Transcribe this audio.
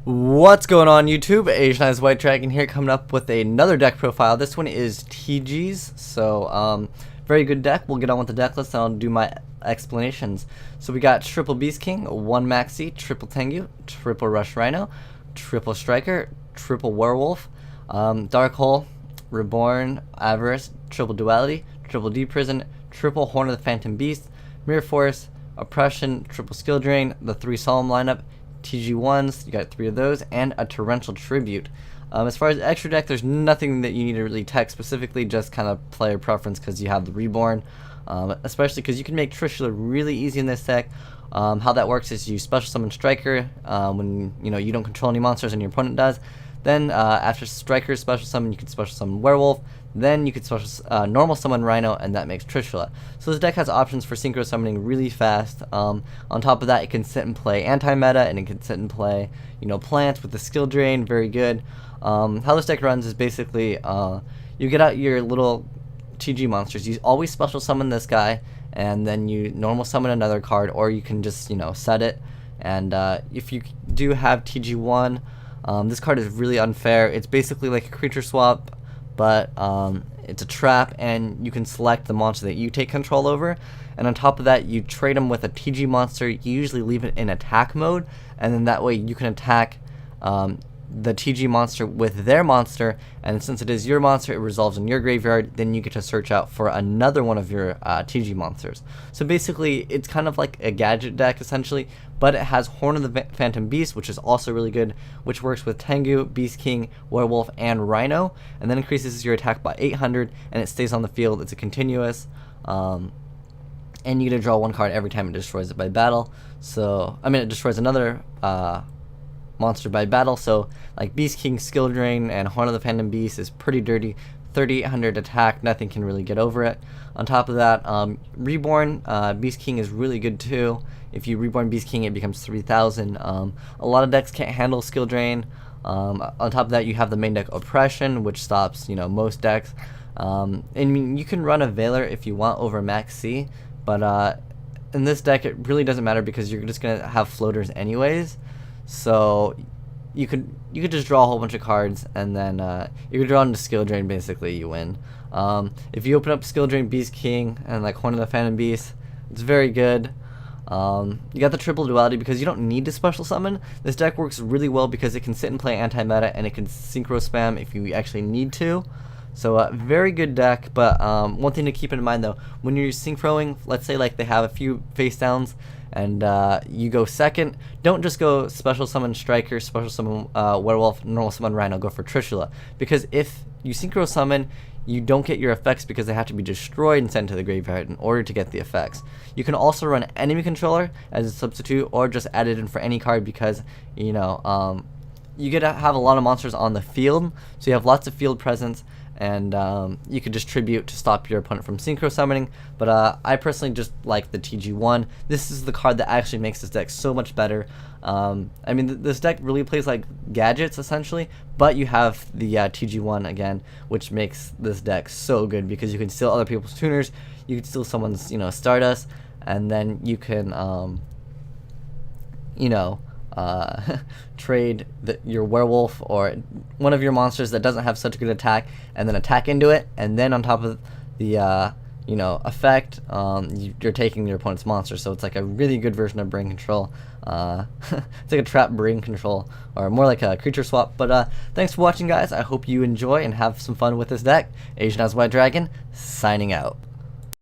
What's going on YouTube? azneyeswhitedragon here, coming up with another deck profile. This one is TG's, so very good deck. We'll get on with the deck list and I'll do my explanations. So we got triple Beast King, one Maxi, triple Tengu, triple Rush Rhino, triple Striker, triple Werewolf, Dark Hole, Reborn, Avarice, triple Duality, triple Deep Prison, triple Horn of the Phantom Beast, Mirror Force, Oppression, triple Skilldrain, the 3 Solemn lineup, TG1s, you got 3 of those, and a Torrential Tribute. As far as extra deck, there's nothing that you need to really tech specifically, just kind of player preference because you have the Reborn, especially because you can make Trishula really easy in this deck. How that works is you special summon Striker when you don't control any monsters and your opponent does. Then after Striker's special summon, you can special summon Werewolf. Then you could special normal summon Rhino, and that makes Trishula. So this deck has options for synchro summoning really fast. On top of that, it can sit and play anti-meta, and it can sit and play plants with the Skilldrain, very good. How this deck runs is basically you get out your little TG monsters. You always special summon this guy, and then you normal summon another card, or you can just set it. And if you do have TG1, this card is really unfair. It's basically like a creature swap, but it's a trap, and you can select the monster that you take control over, and on top of that you trade them with a TG monster. You usually leave it in attack mode, and then that way you can attack the TG monster with their monster, and since it is your monster, it resolves in your graveyard. Then you get to search out for another one of your TG monsters. So basically it's kind of like a gadget deck essentially, but it has Horn of the Phantom Beast, which is also really good, which works with Tengu, Beast King, Werewolf, and Rhino, and then increases your attack by 800, and it stays on the field. It's a continuous, and you get to draw one card every time it destroys it by battle. So it destroys another monster by battle. So like Beast King, Skilldrain, and Horn of the Phantom Beast is pretty dirty. 3800 attack, nothing can really get over it. On top of that, Reborn Beast King is really good too. If you Reborn Beast King, it becomes 3000. A lot of decks can't handle Skilldrain. On top of that, you have the main deck Oppression, which stops most decks. And you can run a Veiler if you want over Max C, but in this deck it really doesn't matter because you're just gonna have floaters anyways. So you could just draw a whole bunch of cards, and then you could draw into Skilldrain. Basically, you win. If you open up Skilldrain, Beast King, and like Horn of the Phantom Beast, it's very good. You got the triple duality because you don't need to special summon. This deck works really well because it can sit and play anti-meta, and it can synchro spam if you actually need to. So very good deck, but one thing to keep in mind though, when you're synchroing, let's say like they have a few face downs, and you go second, don't just go special summon Striker, special summon Werewolf, normal summon Rhino, go for Trishula. Because if you synchro summon, you don't get your effects because they have to be destroyed and sent to the graveyard in order to get the effects. You can also run enemy controller as a substitute, or just add it in for any card because you get to have a lot of monsters on the field, so you have lots of field presence, and you could distribute to stop your opponent from synchro summoning. But I personally just like the TG1. This is the card that actually makes this deck so much better. This deck really plays like gadgets essentially, but you have the TG1 again, which makes this deck so good because you can steal other people's tuners, you can steal someone's Stardust, and then you can trade your Werewolf or one of your monsters that doesn't have such good attack, and then attack into it, and then on top of the effect, you're taking your opponent's monster. So it's like a really good version of brain control. It's like a trap brain control, or more like a creature swap. But thanks for watching, guys. I hope you enjoy and have some fun with this deck. azneyeswhitedragon signing out.